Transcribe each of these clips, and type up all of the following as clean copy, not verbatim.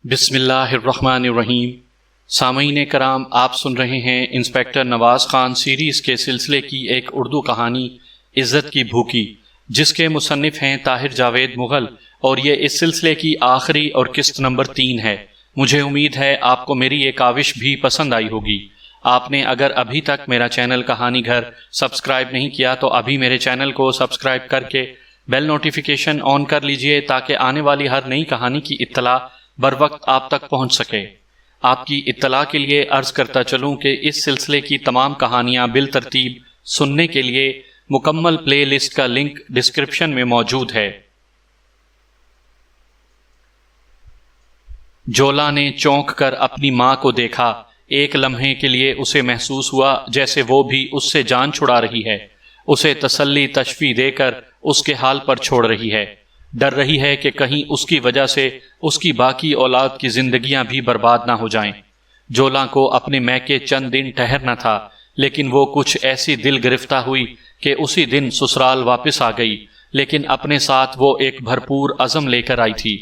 بسم اللہ الرحمن الرحیم۔ سامعین کرام، آپ سن رہے ہیں انسپیکٹر نواز خان سیریز کے سلسلے کی ایک اردو کہانی عزت کی بھوکی، جس کے مصنف ہیں طاہر جاوید مغل، اور یہ اس سلسلے کی آخری اور قسط نمبر 3 ہے۔ مجھے امید ہے آپ کو میری یہ کاوش بھی پسند آئی ہوگی۔ آپ نے اگر ابھی تک میرا چینل کہانی گھر سبسکرائب نہیں کیا تو ابھی میرے چینل کو سبسکرائب کر کے بیل نوٹیفیکیشن آن کر لیجئے، تاکہ آنے والی ہر نئی کہانی کی اطلاع بر وقت آپ تک پہنچ سکے۔ آپ کی اطلاع کے لیے عرض کرتا چلوں کہ اس سلسلے کی تمام کہانیاں بالترتیب سننے کے لیے مکمل پلے لسٹ کا لنک ڈسکرپشن میں موجود ہے۔ جولا نے چونک کر اپنی ماں کو دیکھا۔ ایک لمحے کے لیے اسے محسوس ہوا جیسے وہ بھی اس سے جان چھڑا رہی ہے، اسے تسلی تشفی دے کر اس کے حال پر چھوڑ رہی ہے۔ ڈر رہی ہے کہ کہیں اس کی وجہ سے اس کی باقی اولاد کی زندگیاں بھی برباد نہ ہو جائیں۔ جولا کو اپنے میکے چند دن ٹھہرنا تھا، لیکن وہ کچھ ایسی دل گرفتہ ہوئی کہ اسی دن سسرال واپس آ گئی، لیکن اپنے ساتھ وہ ایک بھرپور عزم لے کر آئی تھی۔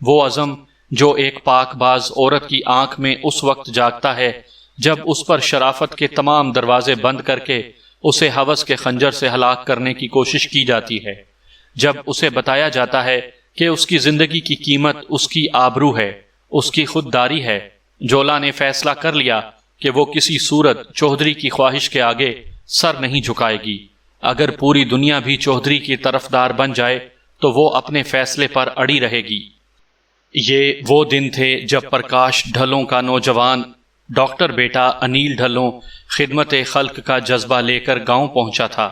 وہ عزم جو ایک پاک باز عورت کی آنکھ میں اس وقت جاگتا ہے جب اس پر شرافت کے تمام دروازے بند کر کے اسے ہوس کے خنجر سے ہلاک کرنے کی کوشش کی جاتی ہے، جب اسے بتایا جاتا ہے کہ اس کی زندگی کی قیمت اس کی آبرو ہے، اس کی خودداری ہے۔ جولا نے فیصلہ کر لیا کہ وہ کسی صورت چودھری کی خواہش کے آگے سر نہیں جھکائے گی۔ اگر پوری دنیا بھی چودھری کی طرفدار بن جائے تو وہ اپنے فیصلے پر اڑی رہے گی۔ یہ وہ دن تھے جب پرکاش ڈھلوں کا نوجوان ڈاکٹر بیٹا انیل ڈھلوں خدمت خلق کا جذبہ لے کر گاؤں پہنچا تھا۔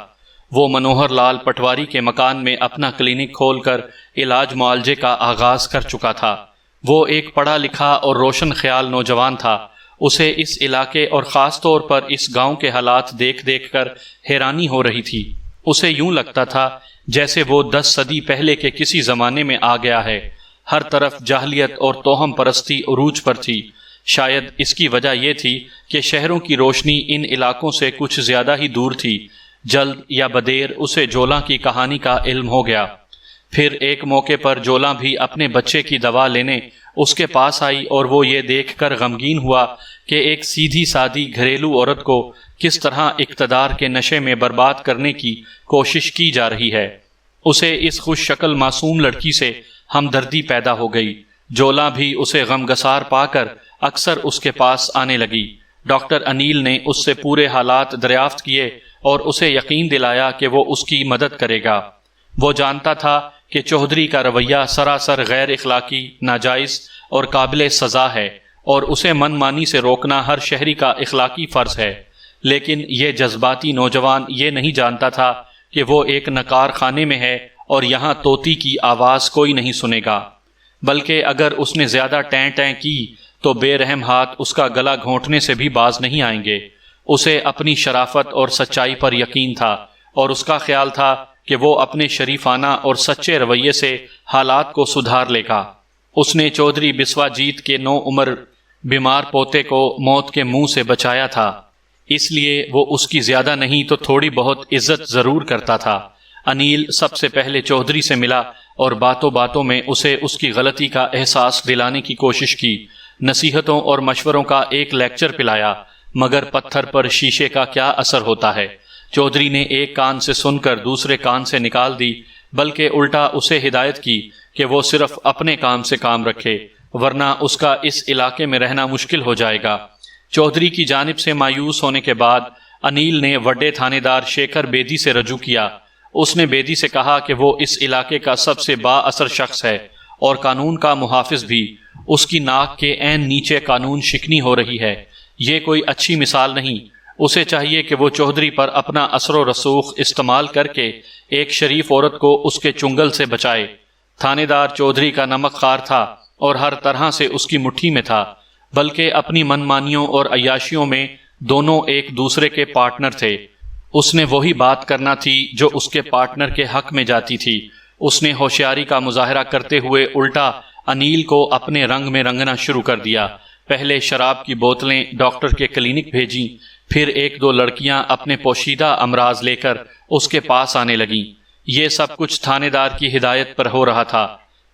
وہ منوہر لال پٹواری کے مکان میں اپنا کلینک کھول کر علاج معالجے کا آغاز کر چکا تھا۔ وہ ایک پڑھا لکھا اور روشن خیال نوجوان تھا۔ اسے اس علاقے اور خاص طور پر اس گاؤں کے حالات دیکھ دیکھ کر حیرانی ہو رہی تھی۔ اسے یوں لگتا تھا جیسے وہ 10 صدی پہلے کے کسی زمانے میں آ گیا ہے۔ ہر طرف جاہلیت اور توہم پرستی عروج پر تھی۔ شاید اس کی وجہ یہ تھی کہ شہروں کی روشنی ان علاقوں سے کچھ زیادہ ہی دور تھی۔ جلد یا بدیر اسے جولا کی کہانی کا علم ہو گیا۔ پھر ایک موقع پر جولا بھی اپنے بچے کی دوا لینے اس کے پاس آئی، اور وہ یہ دیکھ کر غمگین ہوا کہ ایک سیدھی سادی گھریلو عورت کو کس طرح اقتدار کے نشے میں برباد کرنے کی کوشش کی جا رہی ہے۔ اسے اس خوش شکل معصوم لڑکی سے ہمدردی پیدا ہو گئی۔ جولا بھی اسے غمگسار پا کر اکثر اس کے پاس آنے لگی۔ ڈاکٹر انیل نے اس سے پورے حالات دریافت کیے اور اسے یقین دلایا کہ وہ اس کی مدد کرے گا۔ وہ جانتا تھا کہ چودھری کا رویہ سراسر غیر اخلاقی، ناجائز اور قابل سزا ہے، اور اسے من مانی سے روکنا ہر شہری کا اخلاقی فرض ہے۔ لیکن یہ جذباتی نوجوان یہ نہیں جانتا تھا کہ وہ ایک نکار خانے میں ہے اور یہاں طوطی کی آواز کوئی نہیں سنے گا، بلکہ اگر اس نے زیادہ ٹیں ٹیں کی تو بے رحم ہاتھ اس کا گلا گھونٹنے سے بھی باز نہیں آئیں گے۔ اسے اپنی شرافت اور سچائی پر یقین تھا، اور اس کا خیال تھا کہ وہ اپنے شریفانہ اور سچے رویے سے حالات کو سدھار لے گا۔ اس نے چودھری بسوا جیت کے 9 عمر بیمار پوتے کو موت کے منہ سے بچایا تھا، اس لیے وہ اس کی زیادہ نہیں تو تھوڑی بہت عزت ضرور کرتا تھا۔ انیل سب سے پہلے چودھری سے ملا اور باتوں باتوں میں اسے اس کی غلطی کا احساس دلانے کی کوشش کی۔ نصیحتوں اور مشوروں کا ایک لیکچر پلایا، مگر پتھر پر شیشے کا کیا اثر ہوتا ہے۔ چودھری نے ایک کان سے سن کر دوسرے کان سے نکال دی، بلکہ الٹا اسے ہدایت کی کہ وہ صرف اپنے کام سے کام رکھے، ورنہ اس کا اس علاقے میں رہنا مشکل ہو جائے گا۔ چودھری کی جانب سے مایوس ہونے کے بعد انیل نے وڈے تھانے دار شیکھر بیدی سے رجوع کیا۔ اس نے بیدی سے کہا کہ وہ اس علاقے کا سب سے با اثر شخص ہے اور قانون کا محافظ بھی۔ اس کی ناک کے عین نیچے قانون شکنی ہو رہی ہے۔ یہ کوئی اچھی مثال نہیں۔ اسے چاہیے کہ وہ چودھری پر اپنا اثر و رسوخ استعمال کر کے ایک شریف عورت کو اس کے چنگل سے بچائے۔ تھانے دار چودھری کا نمک خوار تھا اور ہر طرح سے اس کی مٹھی میں تھا، بلکہ اپنی من مانیوں اور عیاشیوں میں دونوں ایک دوسرے کے پارٹنر تھے۔ اس نے وہی بات کرنا تھی جو اس کے پارٹنر کے حق میں جاتی تھی۔ اس نے ہوشیاری کا مظاہرہ کرتے ہوئے الٹا انیل کو اپنے رنگ میں رنگنا شروع کر دیا۔ پہلے شراب کی بوتلیں ڈاکٹر کے کلینک بھیجیں، پھر 1-2 لڑکیاں اپنے پوشیدہ امراض لے کر اس کے پاس آنے لگیں۔ یہ سب کچھ تھانے دار کی ہدایت پر ہو رہا تھا۔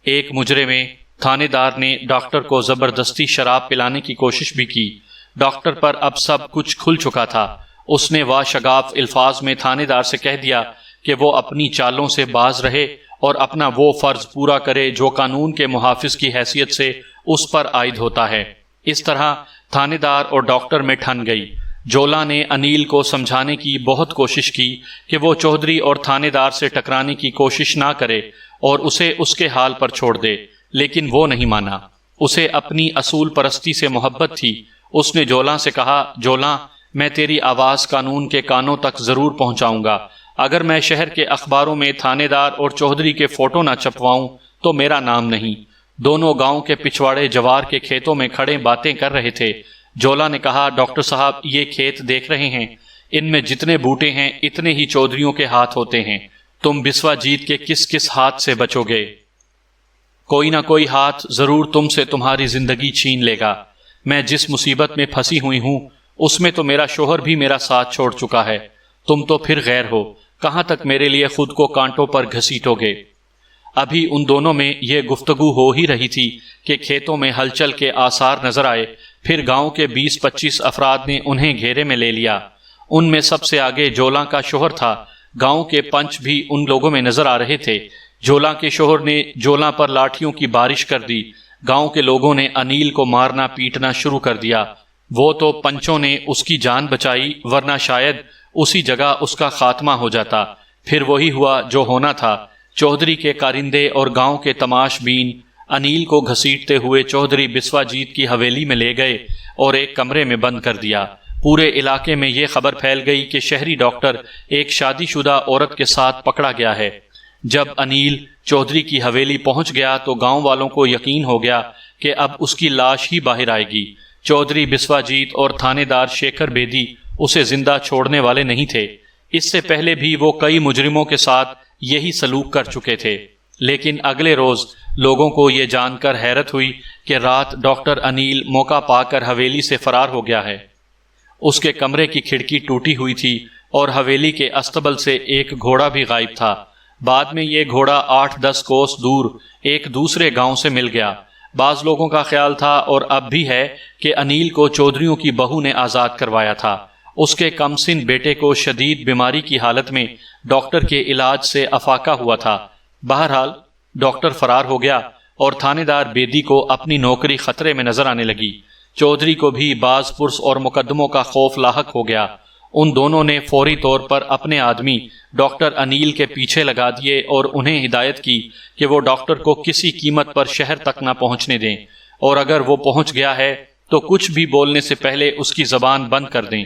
ایک مجرے میں تھانے دار نے ڈاکٹر کو زبردستی شراب پلانے کی کوشش بھی کی۔ ڈاکٹر پر اب سب کچھ کھل چکا تھا۔ اس نے واشگاف الفاظ میں تھانے دار سے کہہ دیا کہ وہ اپنی چالوں سے باز رہے اور اپنا وہ فرض پورا کرے جو قانون کے محافظ کی حیثیت سے اس پر عائد ہوتا ہے۔ اس طرح تھانے دار اور ڈاکٹر میں ٹھن گئی۔ جولا نے انیل کو سمجھانے کی بہت کوشش کی کہ وہ چودھری اور تھانے دار سے ٹکرانے کی کوشش نہ کرے اور اسے اس کے حال پر چھوڑ دے، لیکن وہ نہیں مانا۔ اسے اپنی اصول پرستی سے محبت تھی۔ اس نے جولا سے کہا، جولا، میں تیری آواز قانون کے کانوں تک ضرور پہنچاؤں گا۔ اگر میں شہر کے اخباروں میں تھانے دار اور چودھری کے فوٹو نہ چھپواؤں تو میرا نام نہیں۔ دونوں گاؤں کے پچھواڑے جوار کے کھیتوں میں کھڑے باتیں کر رہے تھے۔ جولا نے کہا، ڈاکٹر صاحب، یہ کھیت دیکھ رہے ہیں، ان میں جتنے بوٹے ہیں اتنے ہی چودھریوں کے ہاتھ ہوتے ہیں۔ تم بسوا جیت کے کس کس ہاتھ سے بچو گے؟ کوئی نہ کوئی ہاتھ ضرور تم سے تمہاری زندگی چھین لے گا۔ میں جس مصیبت میں پھنسی ہوئی ہوں اس میں تو میرا شوہر بھی میرا ساتھ چھوڑ چکا ہے، تم تو پھر غیر ہو، کہاں تک میرے لیے خود کو کانٹوں پر گھسیٹو گے؟ ابھی ان دونوں میں یہ گفتگو ہو ہی رہی تھی کہ کھیتوں میں ہلچل کے آثار نظر آئے۔ پھر گاؤں کے 20-25 افراد نے انہیں گھیرے میں لے لیا۔ ان میں سب سے آگے جولا کا شوہر تھا۔ گاؤں کے پنچ بھی ان لوگوں میں نظر آ رہے تھے۔ جولا کے شوہر نے جولا پر لاٹھیوں کی بارش کر دی۔ گاؤں کے لوگوں نے انیل کو مارنا پیٹنا شروع کر دیا۔ وہ تو پنچوں نے اس کی جان بچائی، ورنہ شاید اسی جگہ اس کا خاتمہ ہو جاتا۔ پھر وہی ہوا جو ہونا تھا۔ چودھری کے کارندے اور گاؤں کے تماش بین انیل کو گھسیٹتے ہوئے چودھری بسوا جیت کی حویلی میں لے گئے اور ایک کمرے میں بند کر دیا۔ پورے علاقے میں یہ خبر پھیل گئی کہ شہری ڈاکٹر ایک شادی شدہ عورت کے ساتھ پکڑا گیا ہے۔ جب انیل چودھری کی حویلی پہنچ گیا تو گاؤں والوں کو یقین ہو گیا کہ اب اس کی لاش ہی باہر آئے گی۔ چودھری بسوا جیت اور تھانے دار شیکھر بیدی اسے زندہ چھوڑنے والے نہیں تھے۔ اس سے پہلے بھی وہ کئی مجرموں کے ساتھ یہی سلوک کر چکے تھے، لیکن اگلے روز لوگوں کو یہ جان کر حیرت ہوئی کہ رات ڈاکٹر انیل موقع پا کر حویلی سے فرار ہو گیا ہے۔ اس کے کمرے کی کھڑکی ٹوٹی ہوئی تھی اور حویلی کے استبل سے ایک گھوڑا بھی غائب تھا۔ بعد میں یہ گھوڑا 8-10 کوس دور ایک دوسرے گاؤں سے مل گیا۔ بعض لوگوں کا خیال تھا، اور اب بھی ہے، کہ انیل کو چودھریوں کی بہو نے آزاد کروایا تھا۔ اس کے کم سن بیٹے کو شدید بیماری کی حالت میں ڈاکٹر کے علاج سے افاقہ ہوا تھا۔ بہرحال ڈاکٹر فرار ہو گیا اور تھانے دار بیدی کو اپنی نوکری خطرے میں نظر آنے لگی۔ چودھری کو بھی باز پرس اور مقدموں کا خوف لاحق ہو گیا۔ ان دونوں نے فوری طور پر اپنے آدمی ڈاکٹر انیل کے پیچھے لگا دیے اور انہیں ہدایت کی کہ وہ ڈاکٹر کو کسی قیمت پر شہر تک نہ پہنچنے دیں، اور اگر وہ پہنچ گیا ہے تو کچھ بھی بولنے سے پہلے اس کی زبان بند کر دیں۔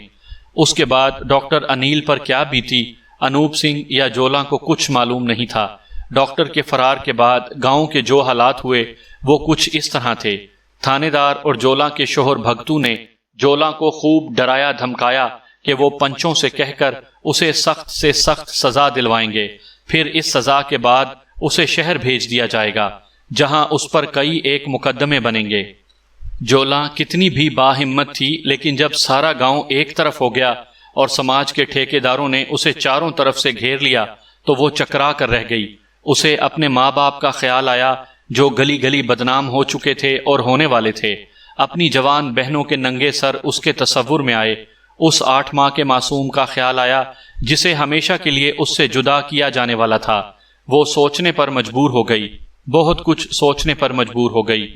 اس کے بعد ڈاکٹر انیل پر کیا بیتی انوپ سنگھ یا جولا کو کچھ معلوم نہیں تھا۔ ڈاکٹر کے فرار کے بعد گاؤں کے جو حالات ہوئے وہ کچھ اس طرح تھے۔ تھانے دار اور جولا کے شوہر بھگتو نے جولا کو خوب ڈرایا دھمکایا کہ وہ پنچوں سے کہہ کر اسے سخت سے سخت سزا دلوائیں گے، پھر اس سزا کے بعد اسے شہر بھیج دیا جائے گا جہاں اس پر کئی ایک مقدمے بنیں گے۔ جولا کتنی بھی باہمت تھی، لیکن جب سارا گاؤں ایک طرف ہو گیا اور سماج کے ٹھیکیداروں نے اسے چاروں طرف سے گھیر لیا تو وہ چکرا کر رہ گئی۔ اسے اپنے ماں باپ کا خیال آیا جو گلی گلی بدنام ہو چکے تھے اور ہونے والے تھے۔ اپنی جوان بہنوں کے ننگے سر اس کے تصور میں آئے۔ اس 8 ماہ کے معصوم کا خیال آیا جسے ہمیشہ کے لیے اس سے جدا کیا جانے والا تھا۔ وہ سوچنے پر مجبور ہو گئی، بہت کچھ سوچنے پر مجبور ہو گئی۔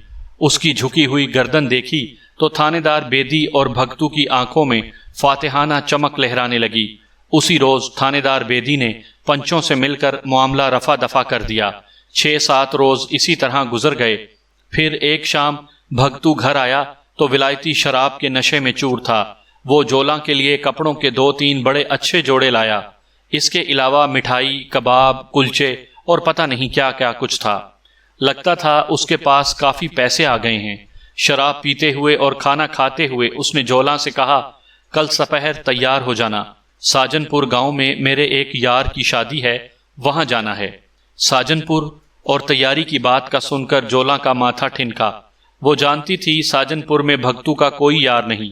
اس کی جھکی ہوئی گردن دیکھی تو تھانے دار بیدی اور بھگتو کی آنکھوں میں فاتحانہ چمک لہرانے لگی۔ اسی روز تھانے دار بیدی نے پنچوں سے مل کر معاملہ رفع دفع کر دیا۔ 6-7 روز اسی طرح گزر گئے۔ پھر ایک شام بھگتو گھر آیا تو ولایتی شراب کے نشے میں چور تھا۔ وہ جولا کے لیے کپڑوں کے 2-3 بڑے اچھے جوڑے لایا۔ اس کے علاوہ مٹھائی، کباب، کلچے اور پتہ نہیں کیا کیا کچھ تھا۔ لگتا تھا اس کے پاس کافی پیسے آ گئے ہیں۔ شراب پیتے ہوئے اور کھانا کھاتے ہوئے اس نے جولا سے کہا، کل سپہر تیار ہو جانا، ساجن پور گاؤں میں میرے ایک یار کی شادی ہے، وہاں جانا ہے۔ ساجن پور اور تیاری کی بات کا سن کر جولا کا ماتھا ٹھنکا۔ وہ جانتی تھی ساجن پور میں بھگتو کا کوئی یار نہیں۔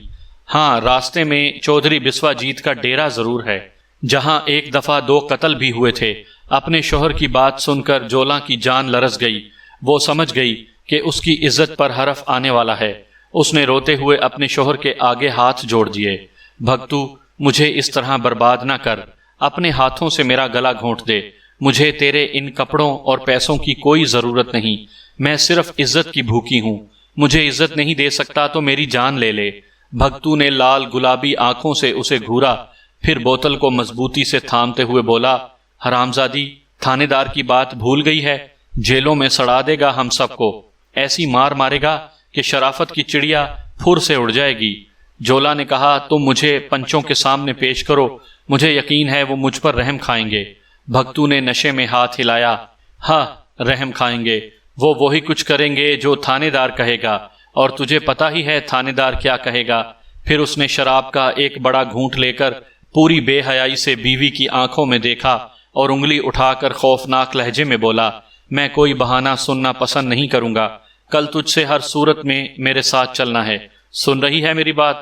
ہاں، راستے میں چودھری بسوا جیت کا ڈیرا ضرور ہے، جہاں ایک دفعہ 2 قتل بھی ہوئے تھے۔ اپنے شوہر کی بات سن کر جولا کی جان لرز گئی۔ وہ سمجھ گئی کہ اس کی عزت پر حرف آنے والا ہے۔ اس نے روتے ہوئے اپنے شوہر کے آگے ہاتھ جوڑ دیے۔ بھگتو، مجھے اس طرح برباد نہ کر، اپنے ہاتھوں سے میرا گلا گھونٹ دے۔ مجھے تیرے ان کپڑوں اور پیسوں کی کوئی ضرورت نہیں، میں صرف عزت کی بھوکی ہوں۔ مجھے عزت نہیں دے سکتا تو میری جان لے لے۔ بھگتو نے لال گلابی آنکھوں سے اسے گھورا، پھر بوتل کو مضبوطی سے تھامتے ہوئے بولا، حرامزادی، تھانے دار کی بات بھول گئی ہے؟ جیلوں میں سڑا دے گا ہم سب کو، ایسی مار مارے گا کہ شرافت کی چڑیا پھر سے اڑ جائے گی۔ جولا نے کہا، تم مجھے پنچوں کے سامنے پیش کرو، مجھے یقین ہے وہ مجھ پر رحم کھائیں گے۔ بھگتو نے نشے میں ہاتھ ہلایا، ہاں رحم کھائیں گے، وہ وہی کچھ کریں گے جو تھانے دار کہے گا، اور تجھے پتہ ہی ہے تھانے دار کیا کہے گا۔ پھر اس نے شراب کا ایک بڑا گھونٹ لے کر پوری بے حیائی سے بیوی کی آنکھوں میں دیکھا اور انگلی اٹھا کر خوفناک لہجے میں بولا، میں کوئی بہانہ سننا پسند نہیں کروں گا، کل تجھ سے ہر صورت میں میرے ساتھ چلنا ہے، سن رہی ہے میری بات؟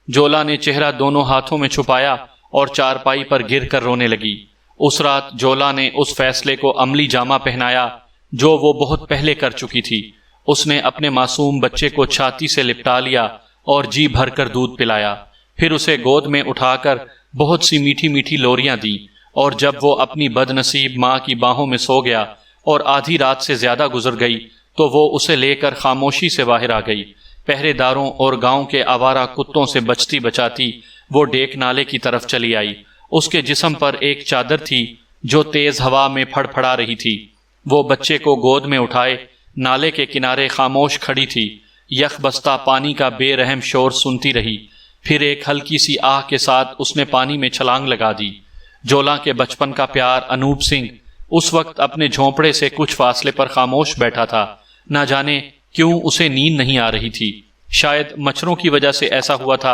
جولا نے چہرہ دونوں ہاتھوں میں چھپایا اور چارپائی پر گر کر رونے لگی۔ اس رات جولا نے اس فیصلے کو عملی جامہ پہنایا جو وہ بہت پہلے کر چکی تھی۔ اس نے اپنے معصوم بچے کو چھاتی سے لپٹا لیا اور جی بھر کر دودھ پلایا، پھر اسے گود میں اٹھا کر بہت سی میٹھی میٹھی لوریاں دیں، اور جب وہ اپنی بد نصیب ماں کی باہوں میں سو گیا اور آدھی رات سے زیادہ گزر گئی تو وہ اسے لے کر خاموشی سے باہر آ گئی۔ پہرے داروں اور گاؤں کے آوارہ کتوں سے بچتی بچاتی وہ ڈیک نالے کی طرف چلی آئی۔ اس کے جسم پر ایک چادر تھی جو تیز ہوا میں پھڑ پھڑا رہی تھی۔ وہ بچے کو گود میں اٹھائے نالے کے کنارے خاموش کھڑی تھی، یک بستہ پانی کا بے رحم شور سنتی رہی، پھر ایک ہلکی سی آہ کے ساتھ اس نے پانی میں چھلانگ لگا دی۔ جولا کے بچپن کا پیار انوپ سنگھ اس وقت اپنے جھونپڑے سے کچھ فاصلے پر خاموش بیٹھا تھا۔ نہ جانے کیوں اسے نیند نہیں آ رہی تھی، شاید مچھروں کی وجہ سے ایسا ہوا تھا،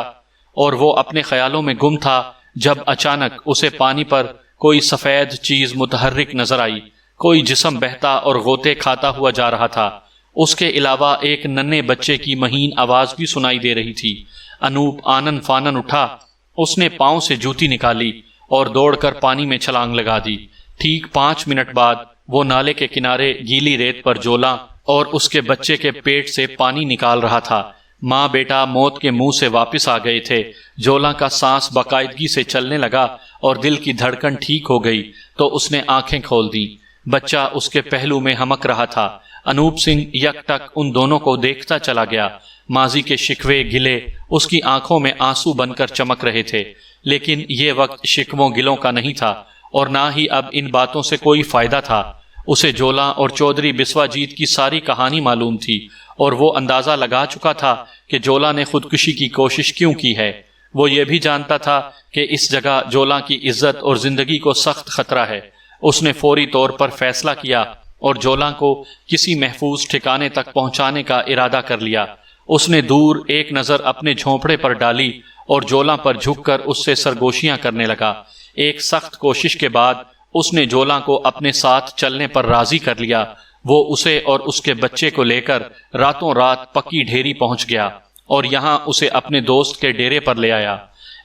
اور وہ اپنے خیالوں میں گم تھا جب اچانک اسے پانی پر کوئی سفید چیز متحرک نظر آئی۔ کوئی جسم بہتا اور غوطے کھاتا ہوا جا رہا تھا۔ اس کے علاوہ ایک ننھے بچے کی مہین آواز بھی سنائی دے رہی تھی۔ انوپ آنن فانن اٹھا، اس نے پاؤں سے جوتی نکالی اور دوڑ کر پانی میں چھلانگ لگا دی۔ ٹھیک 5 منٹ بعد وہ نالے کے کنارے گیلی ریت پر جولا اور اس کے بچے کے پیٹ سے پانی نکال رہا تھا۔ ماں بیٹا موت کے منہ سے واپس آ گئے تھے۔ جولا کا سانس باقاعدگی سے چلنے لگا اور دل کی دھڑکن ٹھیک ہو گئی تو اس نے آنکھیں کھول دیں۔ بچہ اس کے پہلو میں ہمک رہا تھا۔ انوپ سنگھ یک ٹک ان دونوں کو دیکھتا چلا گیا۔ ماضی کے شکوے گلے اس کی آنکھوں میں آنسو بن کر چمک رہے تھے، لیکن یہ وقت شکووں گلوں کا نہیں تھا، اور نہ ہی اب ان باتوں سے کوئی فائدہ تھا۔ اسے جولا اور چودھری بسوا جیت کی ساری کہانی معلوم تھی، اور وہ اندازہ لگا چکا تھا کہ جولا نے خودکشی کی کوشش کیوں کی ہے۔ وہ یہ بھی جانتا تھا کہ اس جگہ جولا کی عزت اور زندگی کو سخت خطرہ ہے۔ اس نے فوری طور پر فیصلہ کیا اور جولا کو کسی محفوظ ٹھکانے تک پہنچانے کا ارادہ کر لیا۔ اس نے دور ایک نظر اپنے جھونپڑے پر ڈالی اور جولا پر جھک کر اس سے سرگوشیاں کرنے لگا۔ ایک سخت کوشش کے بعد اس نے جولا کو اپنے ساتھ چلنے پر راضی کر لیا۔ وہ اسے اور اس کے بچے کو لے کر راتوں رات پکی ڈھیری پہنچ گیا اور یہاں اسے اپنے دوست کے ڈیرے پر لے آیا۔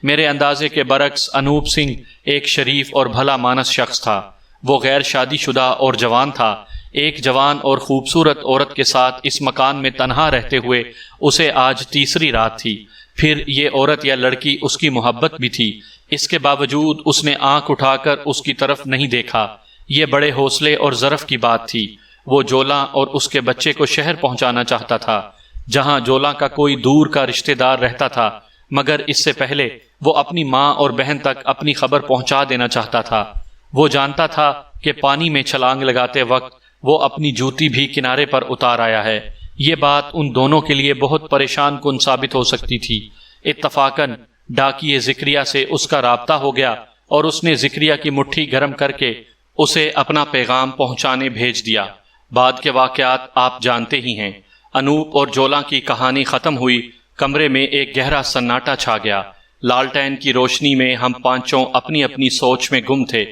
میرے اندازے کے برعکس انوپ سنگھ ایک شریف اور بھلا مانس شخص تھا۔ وہ غیر شادی شدہ اور جوان تھا۔ ایک جوان اور خوبصورت عورت کے ساتھ اس مکان میں تنہا رہتے ہوئے اسے آج تیسری رات تھی۔ پھر یہ عورت یا لڑکی اس کی محبت بھی تھی۔ اس کے باوجود اس نے آنکھ اٹھا کر اس کی طرف نہیں دیکھا۔ یہ بڑے حوصلے اور ظرف کی بات تھی۔ وہ جولا اور اس کے بچے کو شہر پہنچانا چاہتا تھا، جہاں جولا کا کوئی دور کا رشتہ دار رہتا تھا، مگر اس سے پہلے وہ اپنی ماں اور بہن تک اپنی خبر پہنچا دینا چاہتا تھا۔ وہ جانتا تھا کہ پانی میں چھلانگ لگاتے وقت وہ اپنی جوتی بھی کنارے پر اتار آیا ہے۔ یہ بات ان دونوں کے لیے بہت پریشان کن ثابت ہو سکتی تھی۔ اتفاقاً ڈاکیے زکریا سے اس کا رابطہ ہو گیا اور اس نے زکریا کی مٹھی گرم کر کے اسے اپنا پیغام پہنچانے بھیج دیا۔ بعد کے واقعات آپ جانتے ہی ہیں۔ انوپ اور جولا کی کہانی ختم ہوئی۔ کمرے میں ایک گہرا سناٹا چھا گیا۔ لالٹین کی روشنی میں ہم پانچوں اپنی اپنی سوچ میں گم تھے۔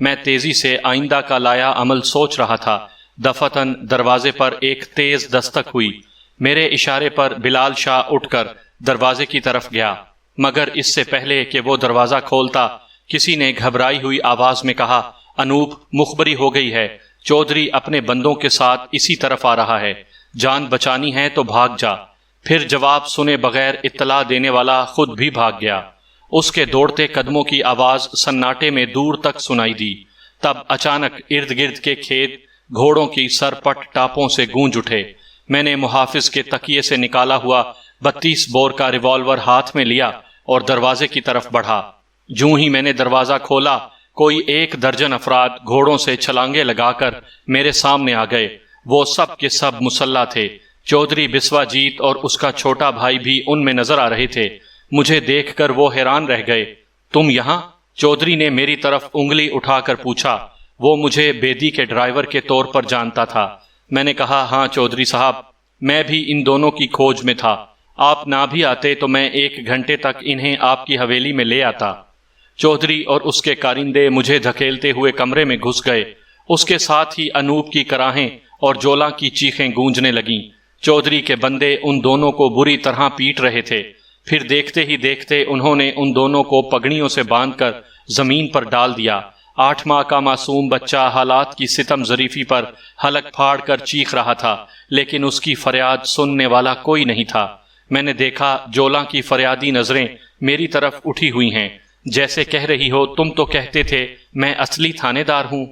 میں تیزی سے آئندہ کا لایا عمل سوچ رہا تھا۔ دفتن دروازے پر ایک تیز دستک ہوئی۔ میرے اشارے پر بلال شاہ اٹھ کر دروازے کی طرف گیا، مگر اس سے پہلے کہ وہ دروازہ کھولتا کسی نے گھبرائی ہوئی آواز میں کہا، انوپ، مخبری ہو گئی ہے، چودھری اپنے بندوں کے ساتھ اسی طرف آ رہا ہے۔ جان بچانی ہے تو بھاگ جا۔ پھر جواب سنے بغیر اطلاع دینے والا خود بھی بھاگ گیا۔ اس کے دوڑتے قدموں کی آواز سناٹے میں دور تک سنائی دی۔ تب اچانک ارد گرد کے کھیت گھوڑوں کی سرپٹ ٹاپوں سے گونج اٹھے۔ میں نے محافظ کے تکیے سے نکالا ہوا 32 بور کا ریوالور ہاتھ میں لیا اور دروازے کی طرف بڑھا۔ جوں ہی میں نے دروازہ کھولا، کوئی 1 درجن افراد گھوڑوں سے چھلانگے لگا کر میرے سامنے آ گئے۔ وہ سب کے سب مسلح تھے۔ چودھری بسوا جیت اور اس کا چھوٹا بھائی بھی ان میں نظر آ رہے تھے۔ مجھے دیکھ کر وہ حیران رہ گئے۔ تم یہاں؟ چودھری نے میری طرف انگلی اٹھا کر پوچھا۔ وہ مجھے بیدی کے ڈرائیور کے طور پر جانتا تھا۔ میں نے کہا، ہاں چودھری صاحب، میں بھی ان دونوں کی کھوج میں تھا۔ آپ نہ بھی آتے تو میں 1 گھنٹے تک انہیں آپ کی حویلی میں لے آتا۔ چودھری اور اس کے کارندے مجھے دھکیلتے ہوئے کمرے میں گھس گئے۔ اس کے ساتھ ہی انوپ کی کراہیں اور جولاں کی چیخیں گونجنے لگیں۔ چودھری کے بندے ان دونوں کو بری طرح پیٹ رہے تھے۔ پھر دیکھتے ہی دیکھتے انہوں نے ان دونوں کو پگڑیوں سے باندھ کر زمین پر ڈال دیا۔ 8 ماہ کا معصوم بچہ حالات کی ستم ظریفی پر حلق پھاڑ کر چیخ رہا تھا، لیکن اس کی فریاد سننے والا کوئی نہیں تھا۔ میں نے دیکھا جولاں کی فریادی نظریں میری طرف اٹھی ہوئی ہیں، جیسے کہہ رہی ہو، تم تو کہتے تھے میں اصلی تھانے دار ہوں،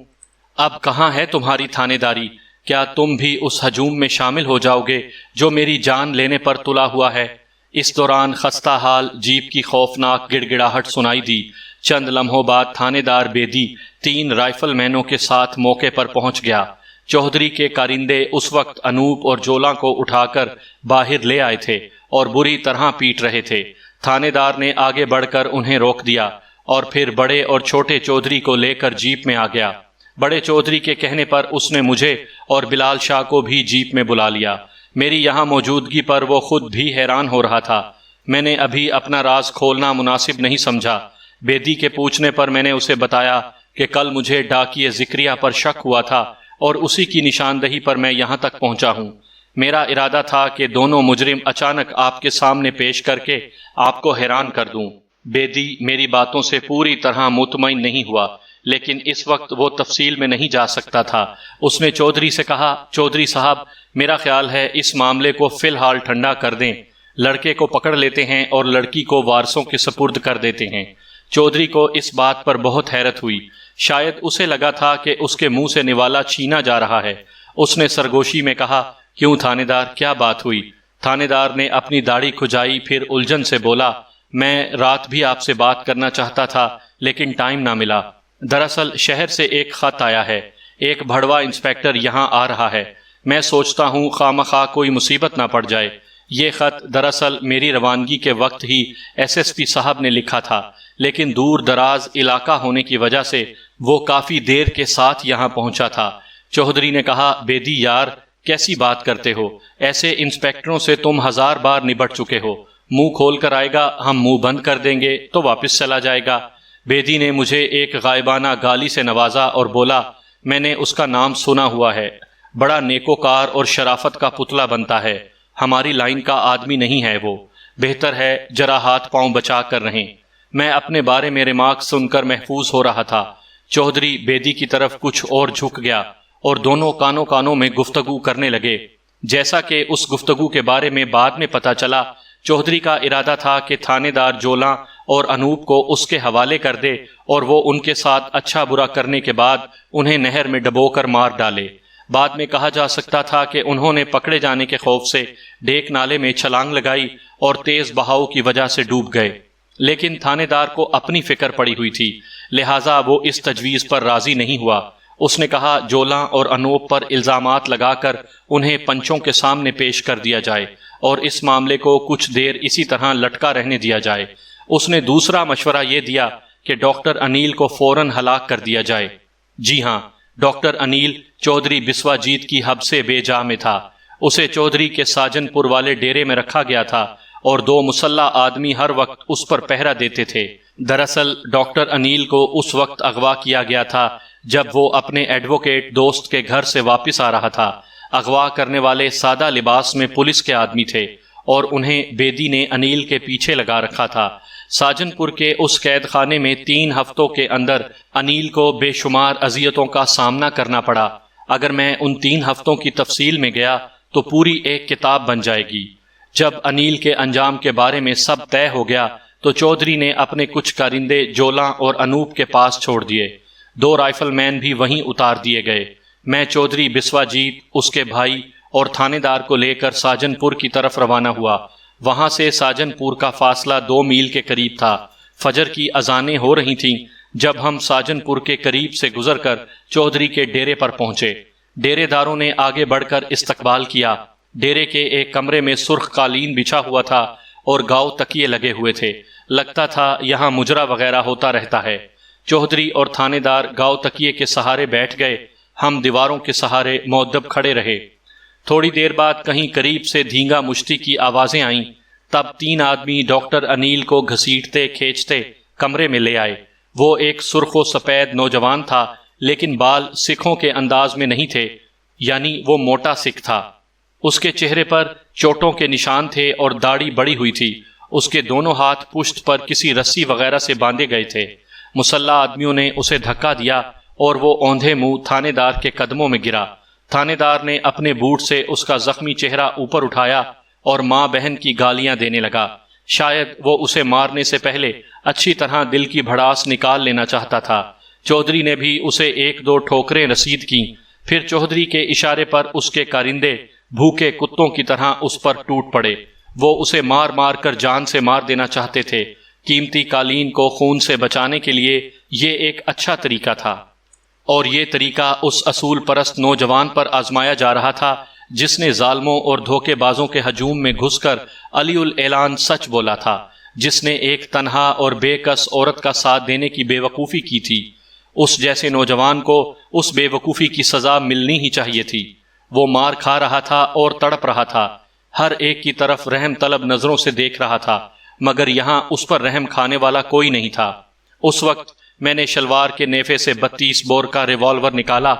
اب کہاں ہے تمہاری تھانے داری؟ کیا تم بھی اس ہجوم میں شامل ہو جاؤ گے جو میری جان لینے پر تلا ہوا ہے؟ اس دوران خستہ حال جیپ کی خوفناک گڑ گڑاہٹ سنائی دی۔ چند لمحوں بعد تھانے دار بیدی 3 رائفل مینوں کے ساتھ موقع پر پہنچ گیا۔ چودھری کے کارندے اس وقت انوپ اور جولاں کو اٹھا کر باہر لے آئے تھے اور بری طرح پیٹ رہے تھے۔ تھانے دار نے آگے بڑھ کر انہیں روک دیا اور پھر بڑے اور چھوٹے چودھری کو لے کر جیپ میں آ گیا۔ بڑے چودھری کے کہنے پر اس نے مجھے اور بلال شاہ کو بھی جیپ میں بلا لیا۔ میری یہاں موجودگی پر وہ خود بھی حیران ہو رہا تھا۔ میں نے ابھی اپنا راز کھولنا مناسب نہیں سمجھا۔ بیدی کے پوچھنے پر میں نے اسے بتایا کہ کل مجھے ڈاکیے ذکریہ پر شک ہوا تھا اور اسی کی نشاندہی پر میں یہاں تک پہنچا ہوں۔ میرا ارادہ تھا کہ دونوں مجرم اچانک آپ کے سامنے پیش کر کے آپ کو حیران کر دوں۔ بیدی میری باتوں سے پوری طرح مطمئن نہیں ہوا، لیکن اس وقت وہ تفصیل میں نہیں جا سکتا تھا۔ اس نے چودھری سے کہا، چودھری صاحب، میرا خیال ہے اس معاملے کو فی الحال ٹھنڈا کر دیں۔ لڑکے کو پکڑ لیتے ہیں اور لڑکی کو وارثوں کے سپرد کر دیتے ہیں۔ چودھری کو اس بات پر بہت حیرت ہوئی۔ شاید اسے لگا تھا کہ اس کے منہ سے نوالا چھینا جا رہا ہے۔ اس نے سرگوشی میں کہا، کیوں تھانے دار، کیا بات ہوئی؟ تھانے دار نے اپنی داڑھی کھجائی، پھر الجھن سے بولا، میں رات بھی آپ سے بات کرنا چاہتا تھا لیکن ٹائم نہ ملا۔ دراصل شہر سے ایک خط آیا ہے، ایک بھڑوا انسپیکٹر یہاں آ رہا ہے۔ میں سوچتا ہوں خواہ کوئی مصیبت نہ پڑ جائے۔ یہ خط دراصل میری روانگی کے وقت ہی SSP صاحب نے لکھا تھا، لیکن دور دراز علاقہ ہونے کی وجہ سے وہ کافی دیر کے ساتھ یہاں پہنچا تھا۔ چودھری نے کہا، بیدی یار، کیسی بات کرتے ہو؟ ایسے انسپیکٹروں سے تم 1000 بار نبٹ چکے ہو۔ منہ کھول کر آئے گا، ہم منہ بند کر دیں گے تو واپس چلا جائے گا۔ بیدی نے مجھے ایک غائبانہ گالی سے نوازا اور بولا، میں نے اس کا نام سنا ہوا ہے، بڑا نیکوکار اور شرافت کا پتلا بنتا ہے۔ ہماری لائن کا آدمی نہیں ہے وہ، بہتر ہے ذرا ہاتھ پاؤں بچا کر رہیں۔ میں اپنے بارے میں ریمارک سن کر محفوظ ہو رہا تھا۔ چودھری بیدی کی طرف کچھ اور جھک گیا اور دونوں کانوں میں گفتگو کرنے لگے۔ جیسا کہ اس گفتگو کے بارے میں بعد میں پتا چلا، چودھری کا ارادہ تھا کہ تھانے دار جولاں اور انوپ کو اس کے حوالے کر دے اور وہ ان کے ساتھ اچھا برا کرنے کے بعد انہیں نہر میں ڈبو کر مار ڈالے۔ بعد میں کہا جا سکتا تھا کہ انہوں نے پکڑے جانے کے خوف سے ڈیک نالے میں چھلانگ لگائی اور تیز بہاؤ کی وجہ سے ڈوب گئے، لیکن تھانے دار کو اپنی فکر پڑی ہوئی تھی، لہٰذا وہ اس تجویز پر راضی نہیں ہوا۔ اس نے کہا، جولاں اور انوپ پر الزامات لگا کر انہیں پنچوں کے سامنے پیش کر دیا جائے اور اس معاملے کو کچھ دیر اسی طرح لٹکا رہنے دیا جائے۔ اس نے دوسرا مشورہ یہ دیا کہ ڈاکٹر انیل کو فوراً ہلاک کر دیا جائے۔ جی ہاں، ڈاکٹر انیل چودھری بسوا جیت کی حب سے بے جا میں تھا۔ اسے چودھری کے ساجن پور والے ڈیرے میں رکھا گیا تھا اور 2 مسلح آدمی ہر وقت اس پر پہرا دیتے تھے۔ دراصل ڈاکٹر انیل کو اس وقت اغوا کیا گیا تھا جب وہ اپنے ایڈوکیٹ دوست کے گھر سے واپس آ رہا تھا۔ اغوا کرنے والے سادہ لباس میں پولیس کے آدمی تھے اور انہیں بیدی نے انیل کے پیچھے لگا رکھا تھا۔ ساجن پور کے اس قید خانے میں 3 ہفتوں کے اندر انیل کو بے شمار اذیتوں کا سامنا کرنا پڑا۔ اگر میں ان 3 ہفتوں کی تفصیل میں گیا تو پوری ایک کتاب بن جائے گی۔ جب انیل کے انجام کے بارے میں سب طے ہو گیا تو چودھری نے اپنے کچھ کارندے جولاں اور انوپ کے پاس چھوڑ دیے۔ 2 رائفل مین بھی وہیں اتار دیے گئے۔ میں چودھری بسوا جیت، اس کے بھائی اور تھانے دار کو لے کر ساجن پور کی طرف روانہ ہوا۔ وہاں سے ساجن پور کا فاصلہ 2 میل کے قریب تھا۔ فجر کی اذانیں ہو رہی تھیں جب ہم ساجن پور کے قریب سے گزر کر چودھری کے ڈیرے پر پہنچے۔ ڈیرے داروں نے آگے بڑھ کر استقبال کیا۔ ڈیرے کے ایک کمرے میں سرخ قالین بچھا ہوا تھا اور گاؤ تکیے لگے ہوئے تھے۔ لگتا تھا یہاں مجرا وغیرہ ہوتا رہتا ہے۔ چودھری اور تھانے دار گاؤ تکیے کے سہارے بیٹھ گئے، ہم دیواروں کے سہارے مؤدب کھڑے رہے۔ تھوڑی دیر بعد کہیں قریب سے دھینگا مشتی کی آوازیں آئیں، تب 3 آدمی ڈاکٹر انیل کو گھسیٹتے کھینچتے کمرے میں لے آئے۔ وہ ایک سرخ و سفید نوجوان تھا، لیکن بال سکھوں کے انداز میں نہیں تھے، یعنی وہ موٹا سکھ تھا۔ اس کے چہرے پر چوٹوں کے نشان تھے اور داڑھی بڑی ہوئی تھی۔ اس کے دونوں ہاتھ پشت پر کسی رسی وغیرہ سے باندھے گئے تھے۔ مسلح آدمیوں نے اسے دھکا دیا اور وہ اوندھے منہ تھانے دار کے قدموں میں گرا۔ تھانے دار نے اپنے بوٹ سے اس کا زخمی چہرہ اوپر اٹھایا اور ماں بہن کی گالیاں دینے لگا۔ شاید وہ اسے مارنے سے پہلے اچھی طرح دل کی بھڑاس نکال لینا چاہتا تھا۔ چودھری نے بھی اسے 1-2 ٹھوکریں رسید کیں، پھر چودھری کے اشارے پر اس کے کارندے بھوکے کتوں کی طرح اس پر ٹوٹ پڑے۔ وہ اسے مار مار کر جان سے مار دینا چاہتے تھے۔ قیمتی قالین کو خون سے بچانے کے لیے یہ ایک اچھا طریقہ تھا، اور یہ طریقہ اس اصول پرست نوجوان پر آزمایا جا رہا تھا جس نے ظالموں اور دھوکے بازوں کے ہجوم میں گھس کر علی الاعلان سچ بولا تھا، جس نے ایک تنہا اور بے کس عورت کا ساتھ دینے کی بے وقوفی کی تھی۔ اس جیسے نوجوان کو اس بے وقوفی کی سزا ملنی ہی چاہیے تھی۔ وہ مار کھا رہا تھا اور تڑپ رہا تھا، ہر ایک کی طرف رحم طلب نظروں سے دیکھ رہا تھا، مگر یہاں اس پر رحم کھانے والا کوئی نہیں تھا۔ اس وقت میں نے شلوار کے نیفے سے 32 بور کا ریوالور نکالا،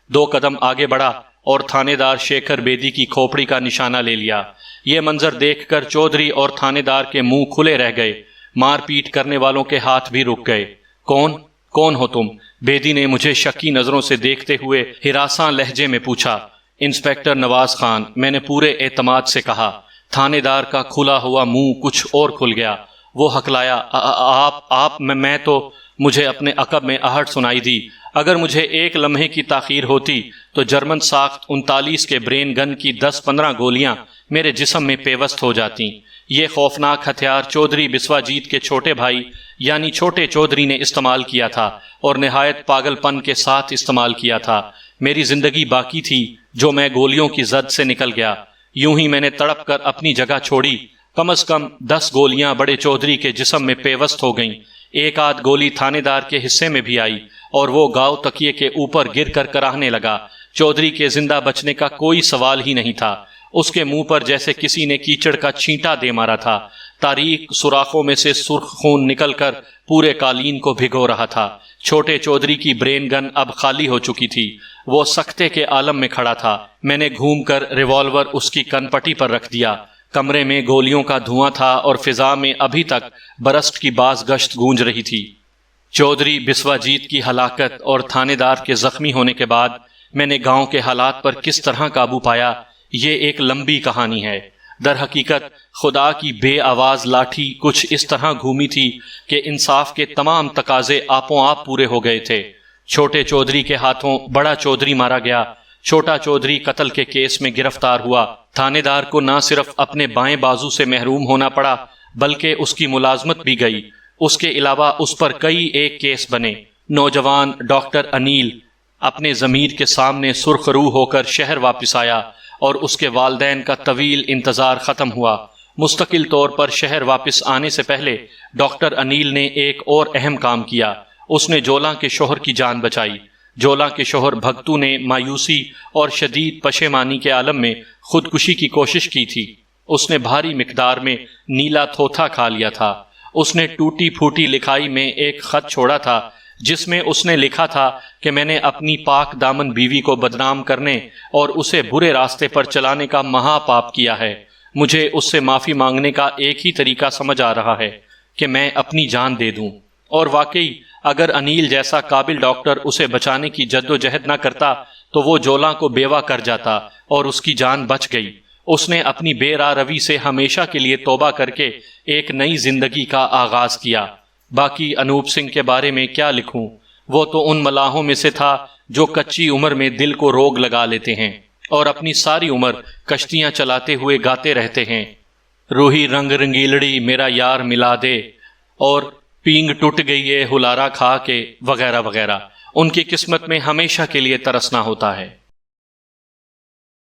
2 قدم آگے بڑھا اور تھانے دار شیکھر بیدی کی کھوپڑی کا نشانہ لے لیا۔ یہ منظر دیکھ کر چودھری اور تھانے دار کے منہ کھلے رہ گئے، مار پیٹ کرنے والوں کے ہاتھ بھی رک گئے۔ کون ہو تم؟ بیدی نے مجھے شکی نظروں سے دیکھتے ہوئے ہراساں لہجے میں پوچھا۔ انسپکٹر نواز خان، میں نے پورے اعتماد سے کہا۔ تھانے دار کا کھلا ہوا منہ کچھ اور کھل گیا۔ وہ ہکلایا، آپ میں تو مجھے اپنے عقب میں آہٹ سنائی دی۔ اگر مجھے 1 لمحے کی تاخیر ہوتی تو جرمن ساخت 39 کے برین گن کی 10-15 گولیاں میرے جسم میں پیوست ہو جاتی۔ یہ خوفناک ہتھیار چودھری بسوا جیت کے چھوٹے بھائی یعنی چھوٹے چودھری نے استعمال کیا تھا، اور نہایت پاگل پن کے ساتھ استعمال کیا تھا۔ میری زندگی باقی تھی جو میں گولیوں کی زد سے نکل گیا۔ یوں ہی میں نے تڑپ کر اپنی جگہ چھوڑی۔ کم از کم 10 گولیاں بڑے چودھری کے جسم میں پیوست ہو گئیں۔ 1 گولی تھانے دار کے حصے میں بھی آئی اور وہ گاؤ تکیے کے اوپر گر کر کراہنے لگا۔ چودھری کے زندہ بچنے کا کوئی سوال ہی نہیں تھا۔ اس کے منہ پر جیسے کسی نے کیچڑ کا چھینٹا دے مارا تھا۔ تاریک سوراخوں میں سے سرخ خون نکل کر پورے قالین کو بھگو رہا تھا۔ چھوٹے چودھری کی برین گن اب خالی ہو چکی تھی۔ وہ سکتے کے عالم میں کھڑا تھا۔ میں نے گھوم کر ریوالور اس کی کن پٹی پر رکھ دیا۔ کمرے میں گولیوں کا دھواں تھا اور فضا میں ابھی تک برسٹ کی باز گشت گونج رہی تھی۔ چودھری بسوا جیت کی ہلاکت اور تھانے دار کے زخمی ہونے کے بعد میں نے گاؤں کے حالات پر کس طرح قابو پایا، یہ ایک لمبی کہانی ہے۔ در حقیقت خدا کی بے آواز لاٹھی کچھ اس طرح گھومی تھی کہ انصاف کے تمام تقاضے آپوں آپ پورے ہو گئے تھے۔ چھوٹے چودھری کے ہاتھوں بڑا چودھری مارا گیا۔ چھوٹا چودھری قتل کے کیس میں گرفتار ہوا۔ تھانے دار کو نہ صرف اپنے بائیں بازو سے محروم ہونا پڑا بلکہ اس کی ملازمت بھی گئی۔ اس کے علاوہ اس پر کئی ایک کیس بنے۔ نوجوان ڈاکٹر انیل اپنے ضمیر کے سامنے سرخ روح ہو کر شہر واپس آیا اور اس کے والدین کا طویل انتظار ختم ہوا۔ مستقل طور پر شہر واپس آنے سے پہلے ڈاکٹر انیل نے ایک اور اہم کام کیا۔ اس نے جولاں کے شوہر کی جان بچائی۔ جولاں کے شوہر بھگتو نے مایوسی اور شدید پشیمانی کے عالم میں خودکشی کی کوشش کی تھی۔ اس نے بھاری مقدار میں نیلا تھوتھا کھا لیا تھا۔ اس نے ٹوٹی پھوٹی لکھائی میں ایک خط چھوڑا تھا جس میں اس نے لکھا تھا کہ میں نے اپنی پاک دامن بیوی کو بدنام کرنے اور اسے برے راستے پر چلانے کا مہا پاپ کیا ہے۔ مجھے اس سے معافی مانگنے کا ایک ہی طریقہ سمجھ آ رہا ہے کہ میں اپنی جان دے دوں اور واقعی اگر انیل جیسا قابل ڈاکٹر اسے بچانے کی جد و جہد نہ کرتا تو وہ جولاں کو بیوہ کر جاتا اور اس کی جان بچ گئی۔ اس نے اپنی بے راہ روی سے ہمیشہ کے لیے توبہ کر کے ایک نئی زندگی کا آغاز کیا۔ باقی انوپ سنگھ کے بارے میں کیا لکھوں؟ وہ تو ان ملاحوں میں سے تھا جو کچی عمر میں دل کو روگ لگا لیتے ہیں اور اپنی ساری عمر کشتیاں چلاتے ہوئے گاتے رہتے ہیں، روہی رنگ رنگیلڑی میرا یار ملا دے، اور پینگ ٹوٹ گئی ہے ہلارا کھا کے، وغیرہ وغیرہ۔ ان کی قسمت میں ہمیشہ کے لیے ترسنا ہوتا ہے۔